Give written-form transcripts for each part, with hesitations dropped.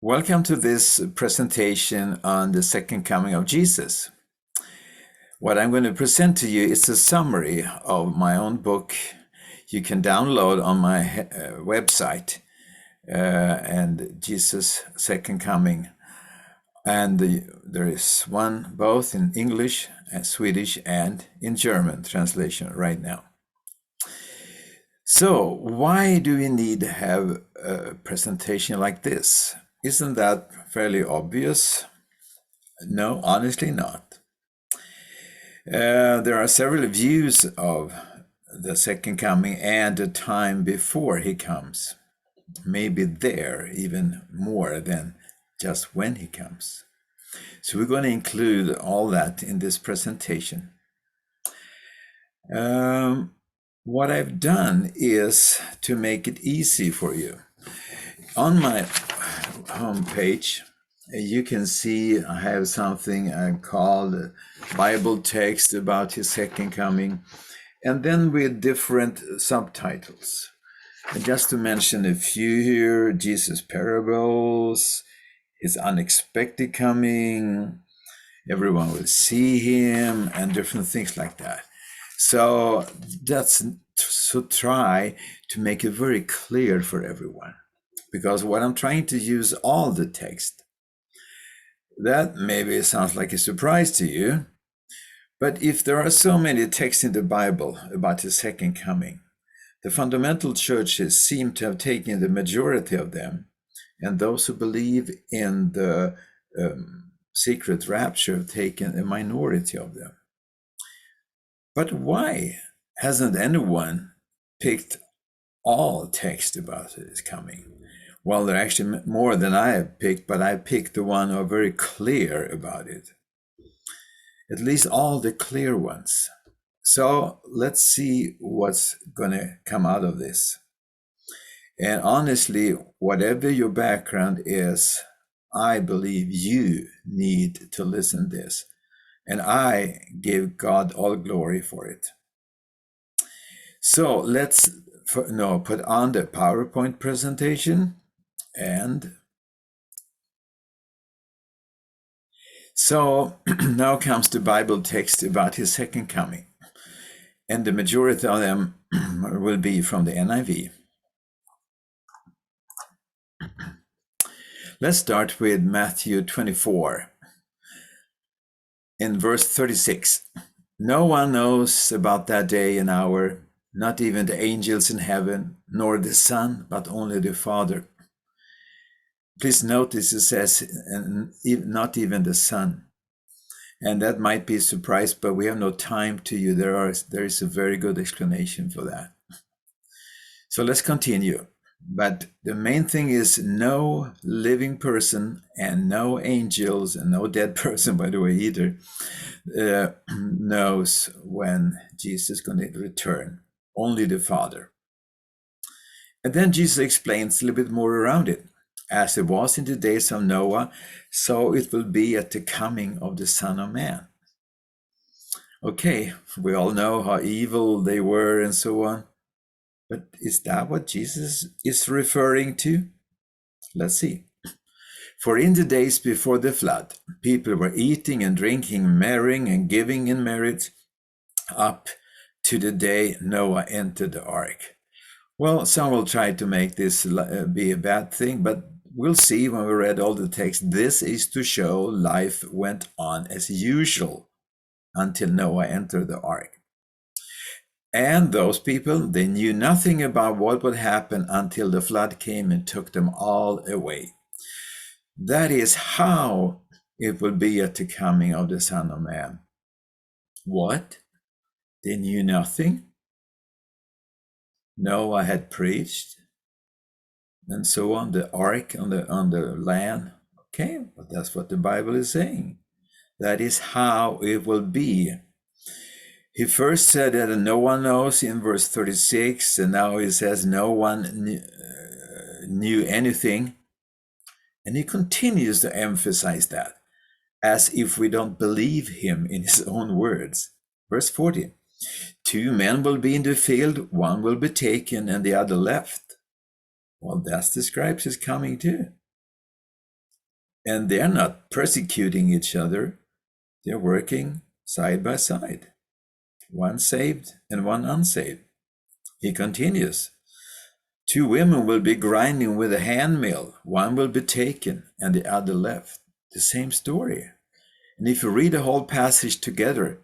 Welcome to this presentation on the second coming of Jesus. What I'm going to present to you is a summary of my own book you can download on my website, and Jesus' second coming. And there is one both in English, and Swedish, and in German translation right now. So, why do we need to have a presentation like this? Isn't that fairly obvious? No, honestly not. There are several views of the second coming and the time before he comes. Maybe there even more than just when he comes. So we're going to include all that in this presentation. What I've done is to make it easy for you. On my homepage, you can see I have something called Bibletexts about his second coming, and then with different subtitles. And just to mention a few here, Jesus' parables, his unexpected coming, everyone will see him, and different things like that. So that's to try to make it very clear for everyone. Because what I'm trying to use all the text, that maybe sounds like a surprise to you, but if there are so many texts in the Bible about his second coming, the fundamental churches seem to have taken the majority of them, and those who believe in the secret rapture have taken a minority of them. But why hasn't anyone picked all text about his coming? Well, there are actually more than I have picked, but I picked the one who are very clear about it. At least all the clear ones. So let's see what's going to come out of this. And honestly, whatever your background is, I believe you need to listen to this. And I give God all glory for it. So let's put on the PowerPoint presentation. And so now comes the Bible text about his second coming. And the majority of them will be from the NIV. Let's start with Matthew 24. In verse 36, no one knows about that day and hour, not even the angels in heaven, nor the Son, but only the Father. Please notice it says, not even the Son. And that might be a surprise, but we have no time to you. There is a very good explanation for that. So let's continue. But the main thing is no living person and no angels and no dead person, by the way, either, knows when Jesus is going to return. Only the Father. And then Jesus explains a little bit more around it. As it was in the days of Noah, so it will be at the coming of the Son of Man. Okay, we all know how evil they were and so on. But is that what Jesus is referring to? Let's see. For in the days before the flood, people were eating and drinking, marrying and giving in marriage up to the day Noah entered the ark. Well, some will try to make this be a bad thing, but we'll see when we read all the text. This is to show life went on as usual until Noah entered the ark. And those people, they knew nothing about what would happen until the flood came and took them all away. That is how it will be at the coming of the Son of Man. What? They knew nothing? Noah had preached, and so on, the ark on the land. Okay, but that's what the Bible is saying. That is how it will be. He first said that no one knows in verse 36, and now he says no one knew anything. And he continues to emphasize that, as if we don't believe him in his own words. Verse 40, 2 men will be in the field, one will be taken and the other left. Well, that describes his coming too. And they're not persecuting each other. They're working side by side. One saved and one unsaved. He continues. 2 women will be grinding with a hand mill. One will be taken and the other left. The same story. And if you read the whole passage together,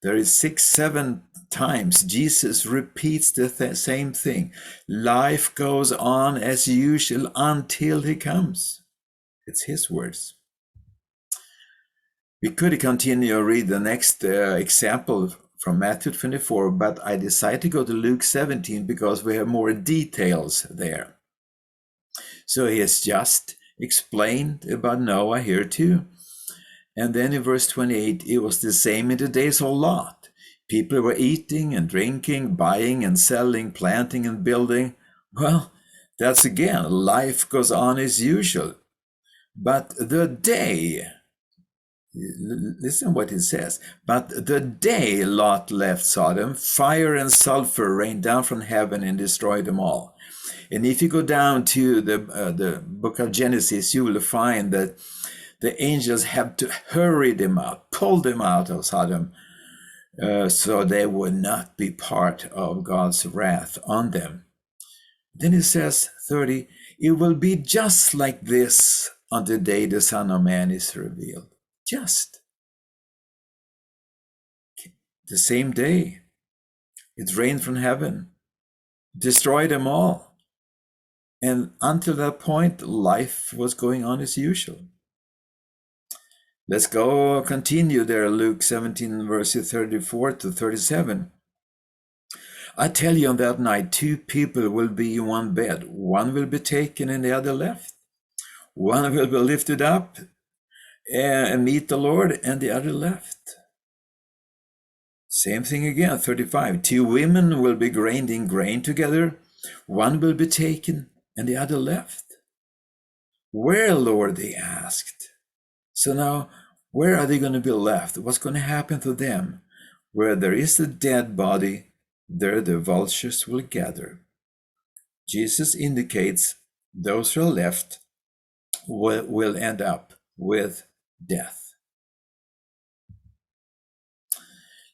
there is 6, 7 times Jesus repeats the same thing. Life goes on as usual until he comes. It's his words. We could continue to read the next example from Matthew 24, but I decided to go to Luke 17 because we have more details there. So he has just explained about Noah here too. And then in verse 28, it was the same in the days of Lot. People were eating and drinking, buying and selling, planting and building. Well, that's again, life goes on as usual. But the day, listen what it says, but the day Lot left Sodom, fire and sulfur rained down from heaven and destroyed them all. And if you go down to the book of Genesis, you will find that the angels have to hurry them out, pull them out of Sodom, so they would not be part of God's wrath on them. Then it says, 30, it will be just like this on the day the Son of Man is revealed. Just. The same day. It rained from heaven, destroyed them all. And until that point, life was going on as usual. Let's go continue there, Luke 17, verses 34 to 37. I tell you, on that night, 2 people will be in one bed. One will be taken and the other left. One will be lifted up and meet the Lord, and the other left. Same thing again, 35. 2 women will be grinding grain together. One will be taken and the other left. Where, Lord, they asked. So now, where are they going to be left? What's going to happen to them? Where there is a dead body, there the vultures will gather. Jesus indicates those who are left will end up with death.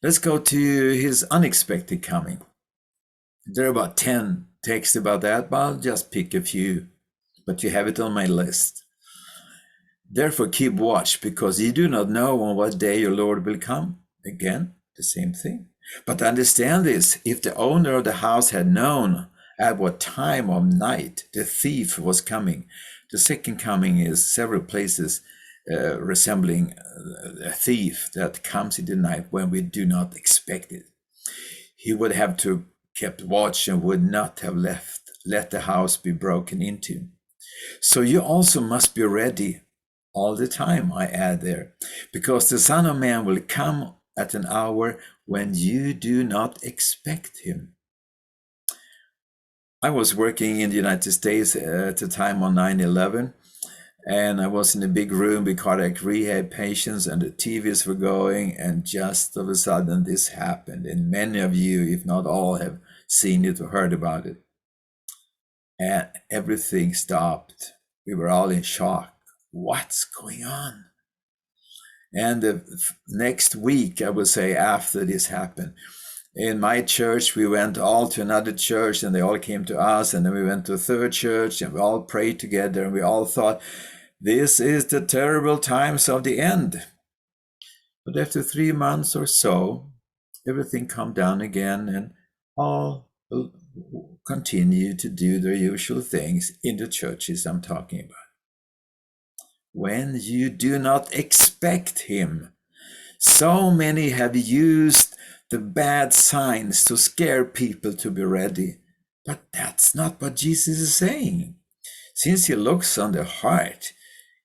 Let's go to his unexpected coming. There are about 10 texts about that, but I'll just pick a few. But you have it on my list. Therefore keep watch, because you do not know on what day your Lord will come. Again, the same thing. But understand this, if the owner of the house had known at what time of night the thief was coming. The second coming is several places resembling a thief that comes in the night when we do not expect it. He would have to kept watch and would not have let the house be broken into. So you also must be ready all the time, I add there, because the Son of Man will come at an hour when you do not expect him. I was working in the United States at the time on 9/11, and I was in a big room with cardiac rehab patients, and the TVs were going, and just all of a sudden this happened. And many of you, if not all, have seen it or heard about it. And everything stopped. We were all in shock. What's going on? And the next week, I would say, after this happened, in my church, we went all to another church, and they all came to us, and then we went to a third church, and we all prayed together, and we all thought, this is the terrible times of the end. But after 3 months or so, everything calmed down again, and all continue to do their usual things in the churches I'm talking about. When you do not expect him. So many have used the bad signs to scare people to be ready. But that's not what Jesus is saying. Since he looks on the heart,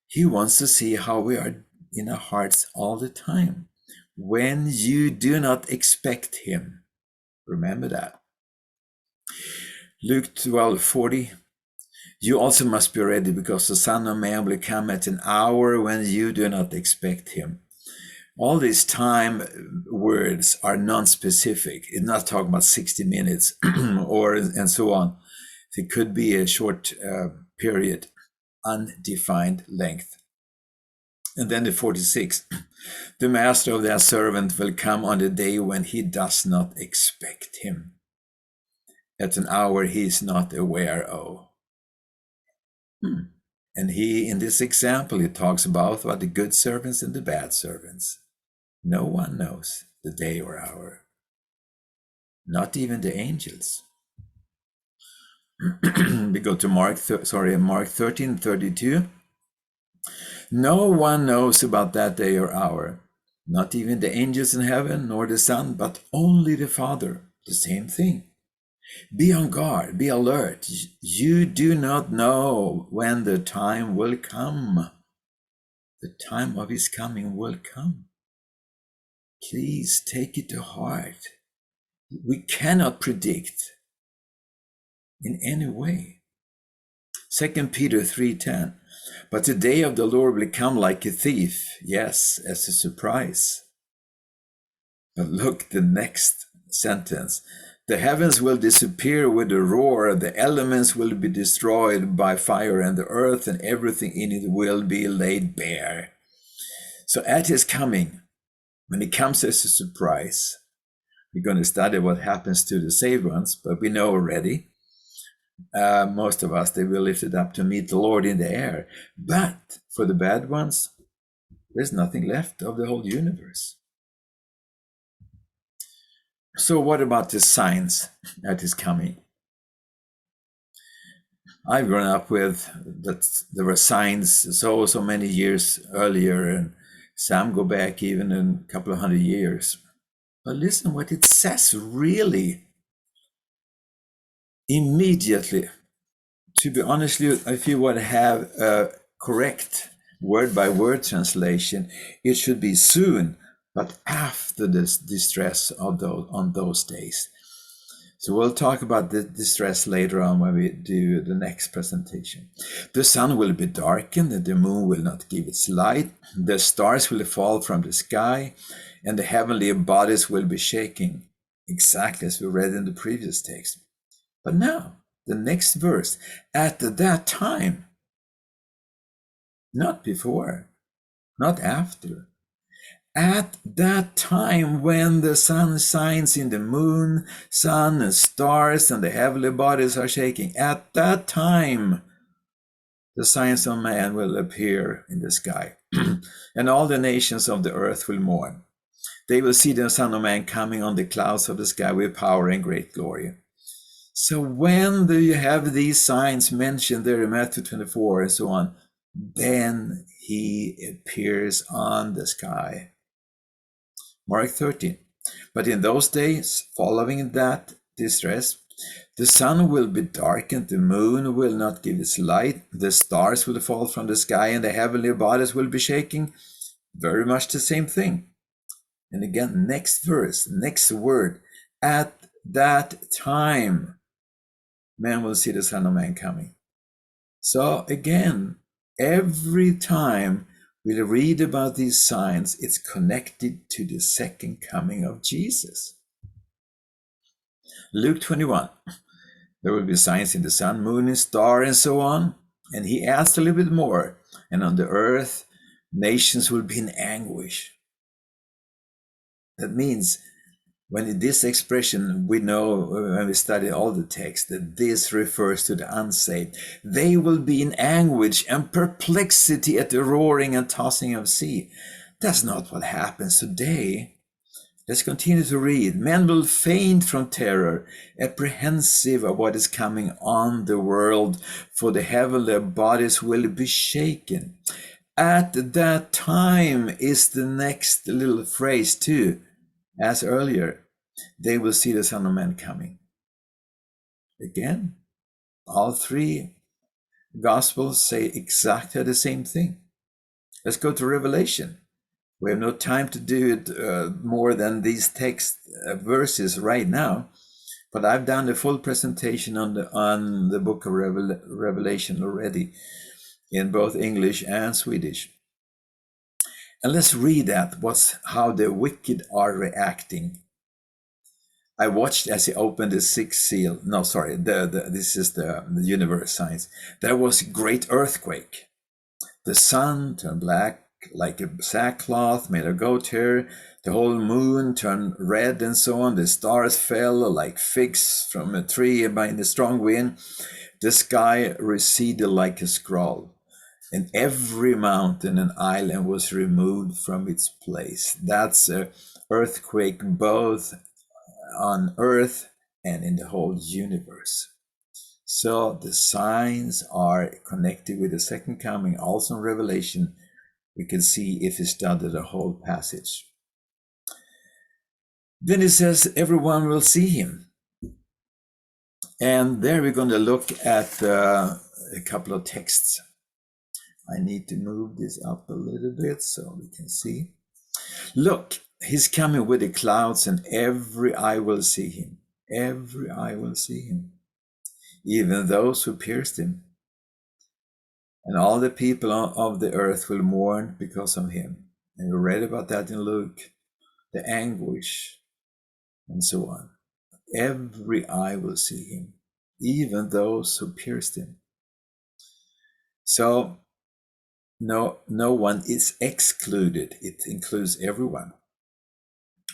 he wants to see how we are in our hearts all the time. When you do not expect him. Remember that. Luke 12:40. You also must be ready, because the Son of Man will come at an hour when you do not expect him. All these time words are non-specific. It's not talking about 60 minutes and so on. It could be a short period, undefined length. And then the 46, the master of that servant will come on the day when he does not expect him, at an hour he is not aware of. And in this example, he talks about the good servants and the bad servants. No one knows the day or hour, not even the angels. We go to Mark 13:32. No one knows about that day or hour, not even the angels in heaven, nor the Son, but only the Father. The same thing. Be on guard, be alert. You do not know when the time will come. The time of his coming will come. Please take it to heart. We cannot predict in any way. 2 Peter 3:10. But the day of the Lord will come like a thief, yes, as a surprise. But look, the next sentence. The heavens will disappear with a roar, the elements will be destroyed by fire, and the earth and everything in it will be laid bare. So at his coming, when he comes as a surprise, we're going to study what happens to the saved ones, but we know already, most of us, they will lift it up to meet the Lord in the air. But for the bad ones, there's nothing left of the whole universe. So what about the signs at his coming? I've grown up with that there were signs so many years earlier, and some go back even a couple of hundred years. But listen what it says really. Immediately, to be honest with you, if you would have a correct word-by-word translation, it should be soon, but after this distress of on those days. So we'll talk about the distress later on when we do the next presentation. The sun will be darkened, and the moon will not give its light. The stars will fall from the sky, and the heavenly bodies will be shaking, exactly as we read in the previous text. But now, the next verse, at that time, not before, not after, at that time when the sun shines in the moon, sun and stars and the heavenly bodies are shaking, at that time, the signs of man will appear in the sky, and all the nations of the earth will mourn. They will see the Son of Man coming on the clouds of the sky with power and great glory. So when do you have these signs mentioned there in Matthew 24 and so on? Then he appears on the sky. Mark 13. But in those days, following that distress, the sun will be darkened, the moon will not give its light, the stars will fall from the sky, and the heavenly bodies will be shaking. Very much the same thing. And again, next verse, next word, at that time, man will see the Son of Man coming. So again, every time we read about these signs, it's connected to the second coming of Jesus. Luke 21, there will be signs in the sun, moon, and star, and so on. And he adds a little bit more. And on the earth, nations will be in anguish. That means when this expression, we know when we study all the text, that this refers to the unsaved. They will be in anguish and perplexity at the roaring and tossing of sea. That's not what happens today. Let's continue to read. Men will faint from terror, apprehensive of what is coming on the world, for the heavenly bodies will be shaken. At that time is the next little phrase too. As earlier, they will see the Son of Man coming. Again, all three Gospels say exactly the same thing. Let's go to Revelation. We have no time to do it more than these text verses right now, but I've done a full presentation on the book of Revelation already in both English and Swedish. And let's read that, how the wicked are reacting. I watched as he opened the sixth seal. No, sorry, this is the universe signs. There was a great earthquake. The sun turned black, like a sackcloth made of goat hair. The whole moon turned red and so on. The stars fell like figs from a tree by the strong wind. The sky receded like a scroll, and every mountain and island was removed from its place. That's an earthquake both on earth and in the whole universe. So the signs are connected with the second coming. Also in Revelation, we can see if we study the whole passage. Then it says, everyone will see him. And there we're going to look at a couple of texts. I need to move this up a little bit so we can see. Look, he's coming with the clouds, and every eye will see him. Every eye will see him, even those who pierced him. And all the people of the earth will mourn because of him. And we read about that in Luke, the anguish and so on. Every eye will see him, even those who pierced him. So no one is excluded. It includes everyone.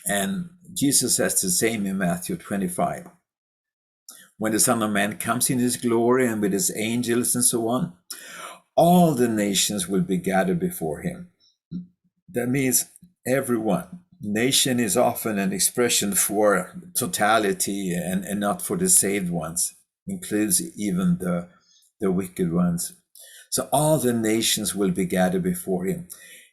And Jesus says the same in Matthew 25. When the Son of Man comes in his glory and with his angels and so on, all the nations will be gathered before him. That means everyone. Nation is often an expression for totality and not for the saved ones. Includes even the wicked ones. So all the nations will be gathered before him,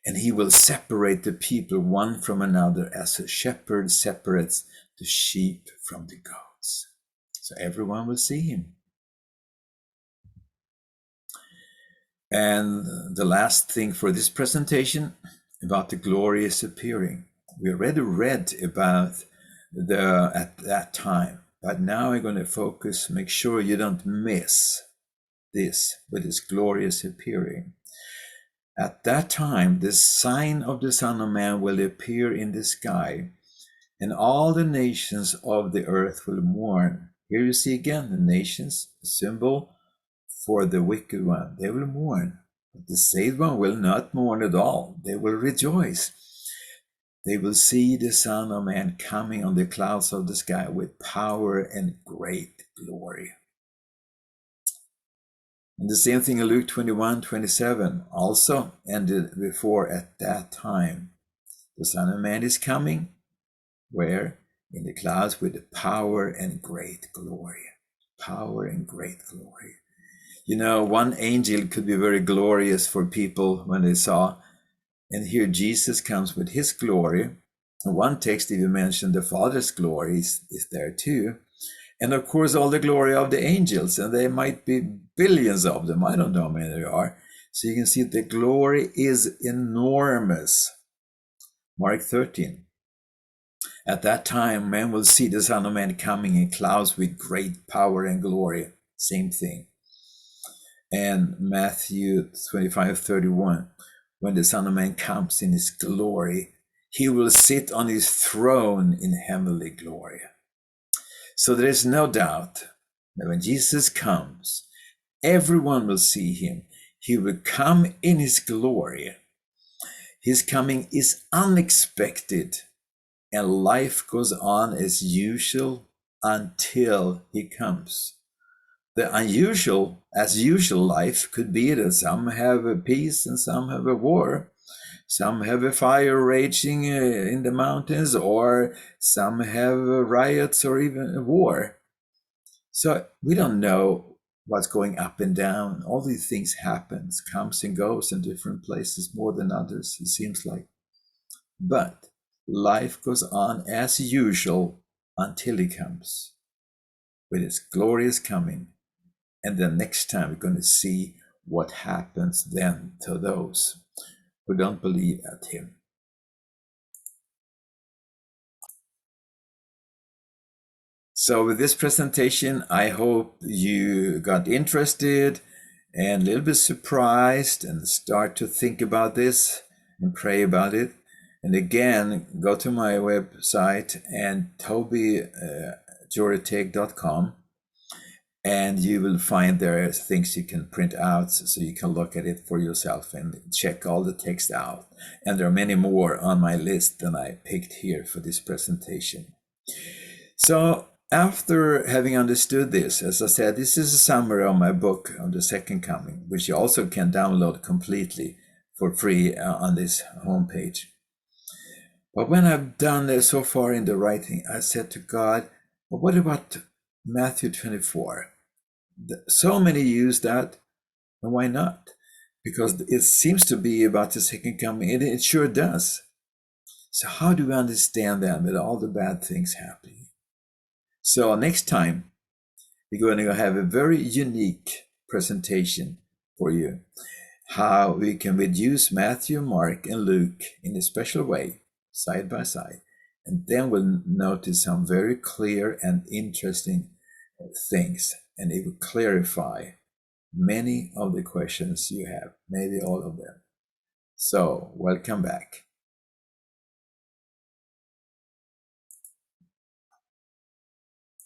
and he will separate the people one from another as a shepherd separates the sheep from the goats. So everyone will see him. And the last thing for this presentation about the glorious appearing. We already read about at that time, but now we're going to focus, make sure you don't miss this, with his glorious appearing. At that time, the sign of the Son of Man will appear in the sky, and all the nations of the earth will mourn. Here you see again the nations, a symbol for the wicked one. They will mourn, but the saved one will not mourn at all. They will rejoice. They will see the Son of Man coming on the clouds of the sky with power and great glory. And the same thing in Luke 21:27 also ended before, at that time. The Son of Man is coming, where? In the clouds with the power and great glory. Power and great glory. You know, one angel could be very glorious for people when they saw, and here Jesus comes with his glory. In one text even mentioned the Father's glory is there too. And of course, all the glory of the angels, and there might be billions of them. I don't know how many there are. So you can see the glory is enormous. Mark 13. At that time, men will see the Son of Man coming in clouds with great power and glory. Same thing. And Matthew 25:31. When the Son of Man comes in his glory, he will sit on his throne in heavenly glory. So there is no doubt that when Jesus comes, everyone will see him. He will come in his glory. His coming is unexpected, and life goes on as usual until he comes. The unusual, as usual life could be that some have a peace and some have a war. Some have a fire raging in the mountains, or some have riots or even a war. So we don't know what's going up and down. All these things happen, comes and goes in different places more than others, it seems like. But life goes on as usual until he comes with his glorious coming. And then next time we're going to see what happens then to those who don't believe at him. So with this presentation, I hope you got interested and a little bit surprised and start to think about this and pray about it. And again, go to my website and tobyjuriteg.com And you will find there are things you can print out so you can look at it for yourself and check all the text out. And there are many more on my list than I picked here for this presentation. So after having understood this, as I said, this is a summary of my book on the Second Coming, which you also can download completely for free on this homepage. But when I've done this so far in the writing, I said to God, well, what about Matthew 24? So many use that, and why not? Because it seems to be about the second coming. It sure does. So how do we understand that with all the bad things happening? So next time, we're going to have a very unique presentation for you. How we can reduce Matthew, Mark, and Luke in a special way, side by side. And then we'll notice some very clear and interesting things, and it will clarify many of the questions you have, maybe all of them. So welcome back.